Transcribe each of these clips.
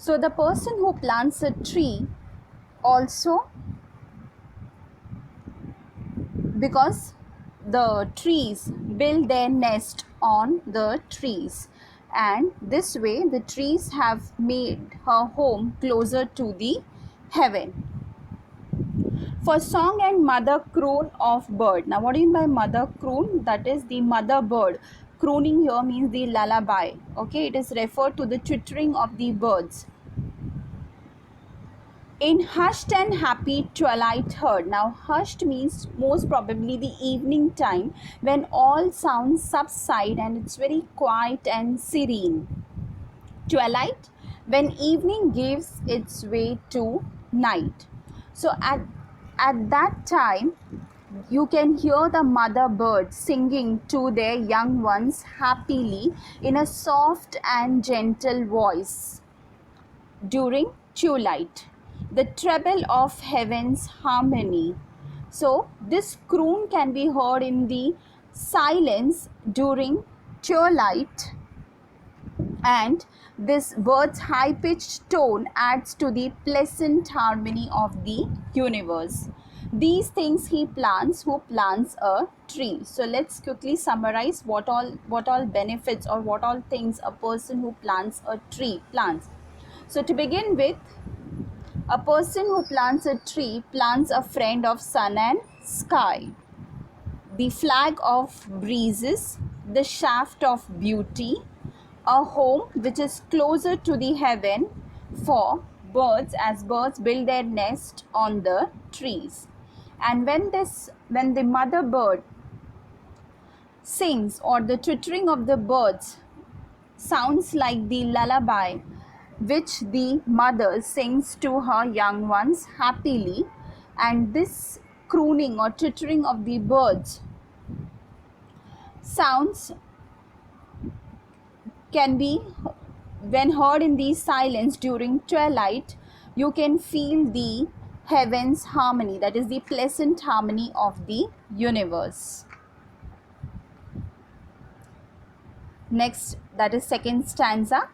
So the person who plants a tree also, because the trees build their nest on the trees, and this way the trees have made her home closer to the heaven. For song and mother croon of bird. Now what do you mean by mother croon? That is the mother bird. Crooning here means the lullaby. Okay, it is referred to the twittering of the birds. In hushed and happy twilight heard. Now hushed means most probably the evening time when all sounds subside and it's very quiet and serene. Twilight, when evening gives its way to night. So at that time you can hear the mother bird singing to their young ones happily in a soft and gentle voice during twilight, the treble of heaven's harmony. So this croon can be heard in the silence during twilight, and this bird's high-pitched tone adds to the pleasant harmony of the universe. These things he plants who plants a tree. So let's quickly summarize what all benefits or what all things a person who plants a tree plants. So to begin with, a person who plants a tree plants a friend of sun and sky, the flag of breezes, the shaft of beauty, a home which is closer to the heaven for birds, as birds build their nest on the trees. And when the mother bird sings, or the twittering of the birds sounds like the lullaby which the mother sings to her young ones happily, and this crooning or twittering of the birds sounds can be, when heard in the silence during twilight, you can feel the heaven's harmony, that is the pleasant harmony of the universe. Next, that is second stanza.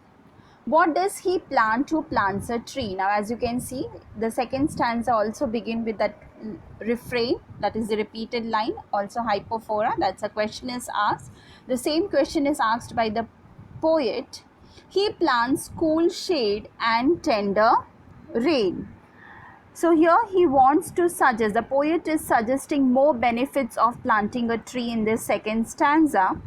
What does he plant who plants a tree? Now as you can see, the second stanza also begin with that refrain, that is the repeated line, also hypophora, that's a question is asked. The same question is asked by the poet. He plants cool shade and tender rain. So here he wants to suggest, the poet is suggesting more benefits of planting a tree in this second stanza.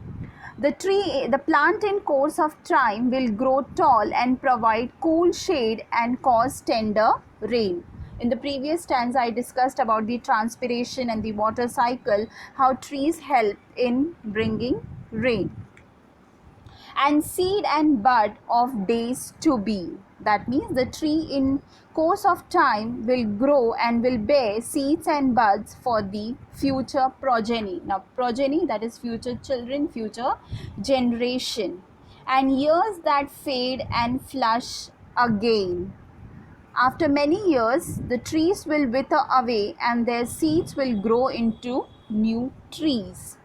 The plant in course of time will grow tall and provide cool shade and cause tender rain. In the previous stanza, I discussed about the transpiration and the water cycle, how trees help in bringing rain. And seed and bud of days to be. That means the tree in course of time will grow and will bear seeds and buds for the future progeny. Now progeny, that is future children, future generation. And years that fade and flush again. After many years, the trees will wither away and their seeds will grow into new trees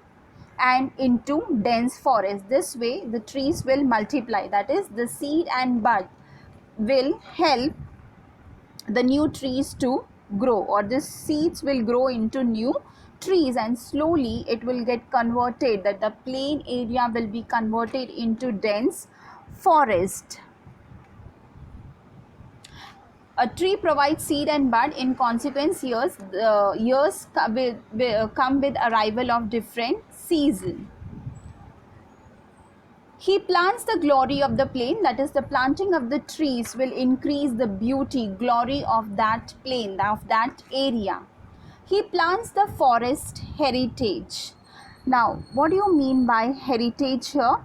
and into dense forest. This way the trees will multiply, that is the seed and bud will help the new trees to grow, or the seeds will grow into new trees, and slowly it will get converted, that the plain area will be converted into dense forest. A tree provides seed and bud. In consequence, years come with arrival of different season. He plants the glory of the plain, that is the planting of the trees will increase the beauty, glory of that plain, of that area. He plants the forest heritage. Now, what do you mean by heritage here?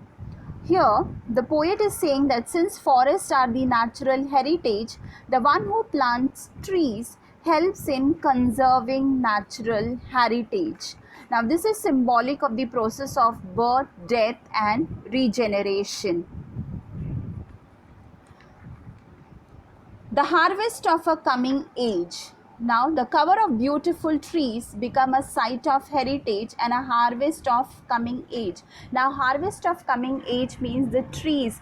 Here, the poet is saying that since forests are the natural heritage, the one who plants trees helps in conserving natural heritage. Now, this is symbolic of the process of birth, death, and regeneration. The harvest of a coming age. Now, the cover of beautiful trees become a site of heritage and a harvest of coming age. Now, harvest of coming age means the trees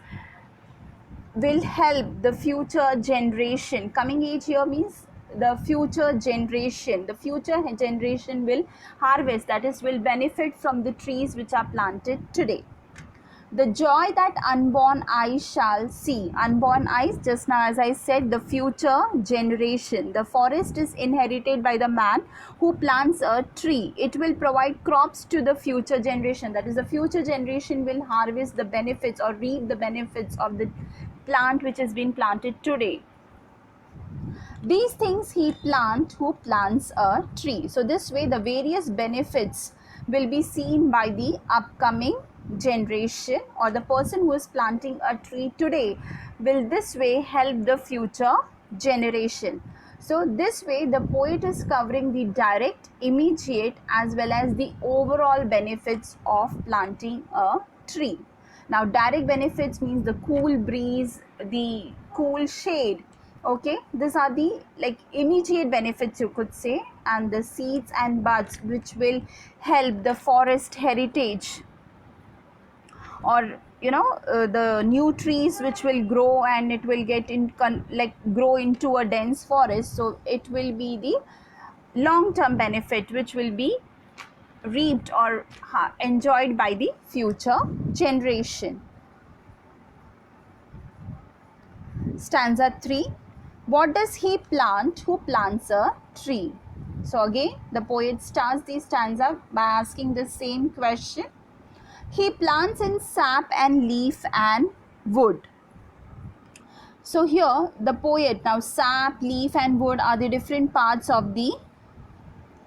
will help the future generation. Coming age here means the future generation. The future generation will harvest, that is, will benefit from the trees which are planted today. The joy that unborn eyes shall see. Unborn eyes, just now as I said, the future generation. The forest is inherited by the man who plants a tree. It will provide crops to the future generation. That is, the future generation will harvest the benefits or reap the benefits of the plant which has been planted today. These things he plant who plants a tree. So this way the various benefits will be seen by the upcoming generation, or the person who is planting a tree today will this way help the future generation. So this way the poet is covering the direct, immediate as well as the overall benefits of planting a tree. Now direct benefits means the cool breeze, the cool shade. Okay, these are the like immediate benefits you could say, and the seeds and buds which will help the forest heritage, or the new trees which will grow and it will get in grow into a dense forest. So it will be the long term benefit which will be reaped or enjoyed by the future generation. Stanza 3. What does he plant who plants a tree? So again the poet starts the stanza by asking the same question. He plants in sap and leaf and wood. So here the poet, now sap, leaf and wood are the different parts of the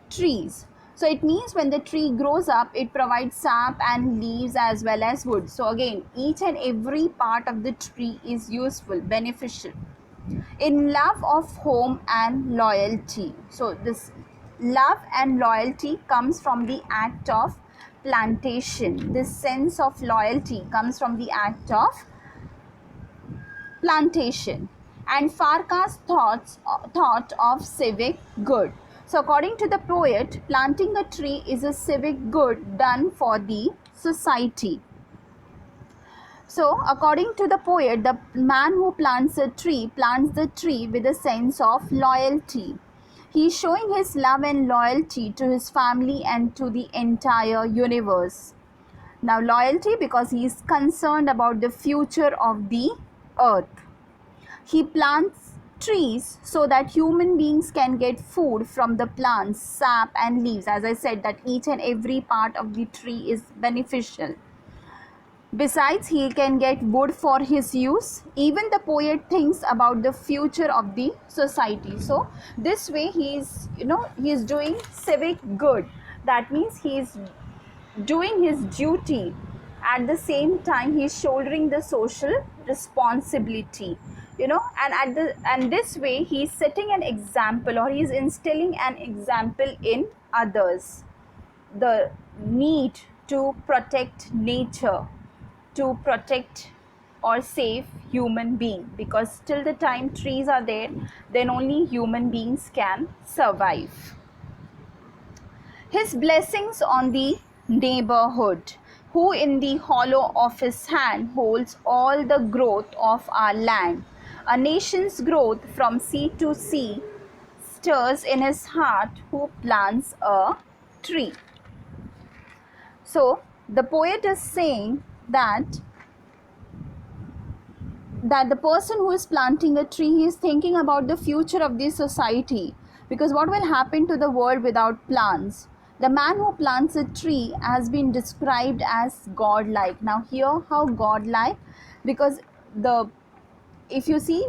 trees. So it means when the tree grows up, it provides sap and leaves as well as wood. So again, each and every part of the tree is useful, beneficial. In love of home and loyalty. So this love and loyalty comes from the act of plantation. This sense of loyalty comes from the act of plantation. And Farkas thought of civic good. So according to the poet, planting a tree is a civic good done for the society. So according to the poet, the man who plants a tree plants the tree with a sense of loyalty. He is showing his love and loyalty to his family and to the entire universe. Now loyalty because he is concerned about the future of the earth. He plants trees so that human beings can get food from the plants, sap and leaves. As I said, that each and every part of the tree is beneficial. Besides, he can get wood for his use. Even the poet thinks about the future of the society. So this way he is doing civic good. That means he is doing his duty. At the same time, he is shouldering the social responsibility. And this way he is setting an example, or he is instilling an example in others. The need to protect nature, to protect or save human being, because till the time trees are there, then only human beings can survive. His blessings on the neighborhood, who in the hollow of his hand holds all the growth of our land. A nation's growth from sea to sea stirs in his heart who plants a tree. So the poet is saying that the person who is planting a tree, he is thinking about the future of this society, because what will happen to the world without plants? The man who plants a tree has been described as godlike. Now here, how godlike? Because if you see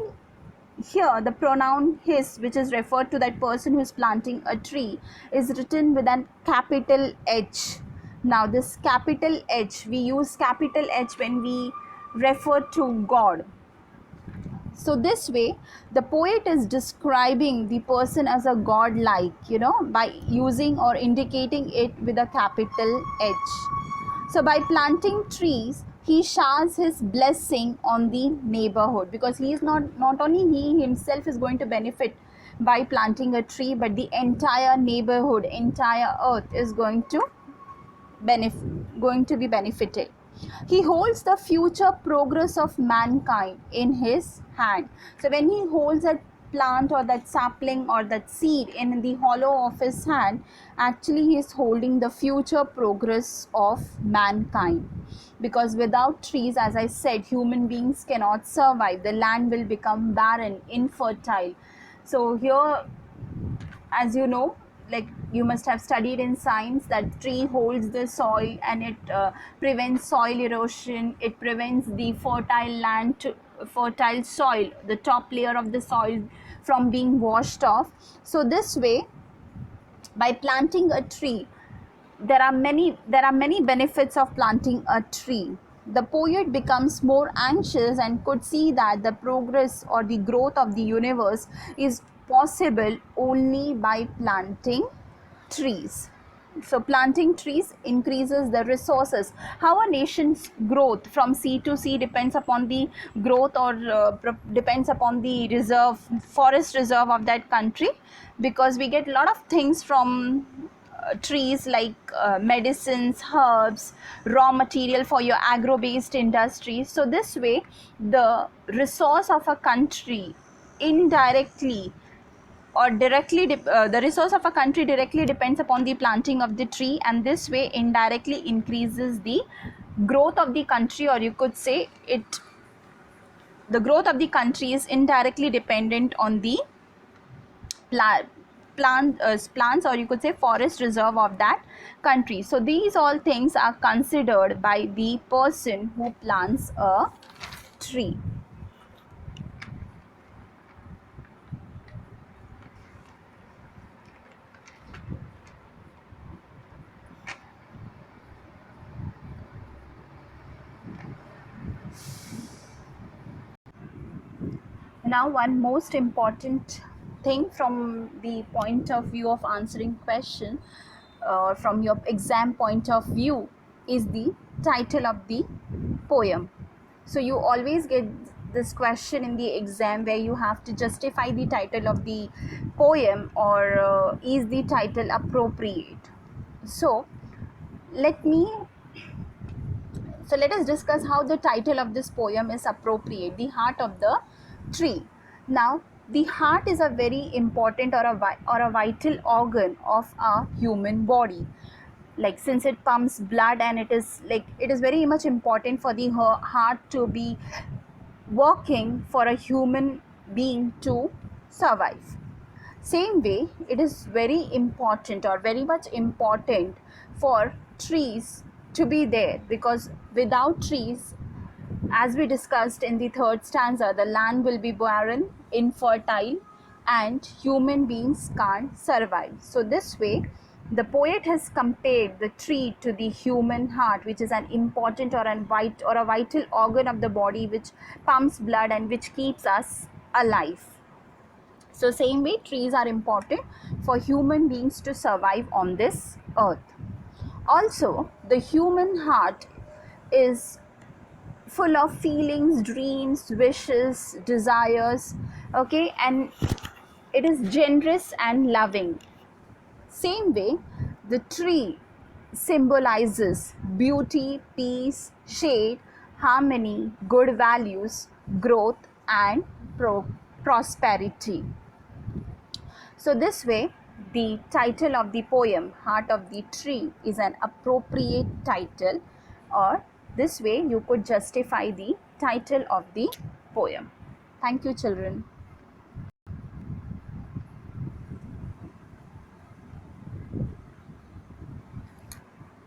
here, the pronoun his, which is referred to that person who is planting a tree, is written with a capital H. Now this capital H, we use capital H when we refer to God. So this way the poet is describing the person as a godlike, by using or indicating it with a capital H. So by planting trees, he showers his blessing on the neighborhood, because he is not only he himself is going to benefit by planting a tree, but the entire neighborhood, entire earth is going to be benefited. He holds the future progress of mankind in his hand. So when he holds that plant or that sapling or that seed in the hollow of his hand, actually he is holding the future progress of mankind. Because without trees, as I said, human beings cannot survive. The land will become barren, infertile. So here, as you know, like you must have studied in science, that tree holds the soil and it prevents soil erosion. It prevents the fertile soil, the top layer of the soil, from being washed off. So this way, by planting a tree, there are many benefits of planting a tree. The poet becomes more anxious and could see that the progress or the growth of the universe is possible only by planting trees. So planting trees increases the resources. How a nation's growth from sea to sea depends upon the growth or depends upon the forest reserve of that country, because we get a lot of things from trees, like medicines, herbs, raw material for your agro-based industries. So this way, the resource of a country indirectly or directly the resource of a country directly depends upon the planting of the tree, and this way indirectly increases the growth of the country, or you could say it the growth of the country is indirectly dependent on the plants, or you could say forest reserve of that country. So these all things are considered by the person who plants a tree. Now, one most important thing from the point of view of answering question, from your exam point of view, is the title of the poem. So you always get this question in the exam where you have to justify the title of the poem, or is the title appropriate. So let me so let us discuss how the title of this poem is appropriate, the heart of the tree. Now, the heart is a very important or a vital organ of a human body. Like, since it pumps blood, and it is very much important for the heart to be working for a human being to survive. Same way, it is very important or very much important for trees to be there, because without trees, as we discussed in the third stanza, the land will be barren, infertile, and human beings can't survive. So this way, the poet has compared the tree to the human heart, which is an important or a vital organ of the body, which pumps blood and which keeps us alive. So same way, trees are important for human beings to survive on this earth. Also, the human heart is full of feelings, dreams, wishes, desires, okay, and it is generous and loving. Same way, the tree symbolizes beauty, peace, shade, harmony, good values, growth, and prosperity. So this way, the title of the poem, Heart of the Tree, is an appropriate title, or this way you could justify the title of the poem. Thank you, children.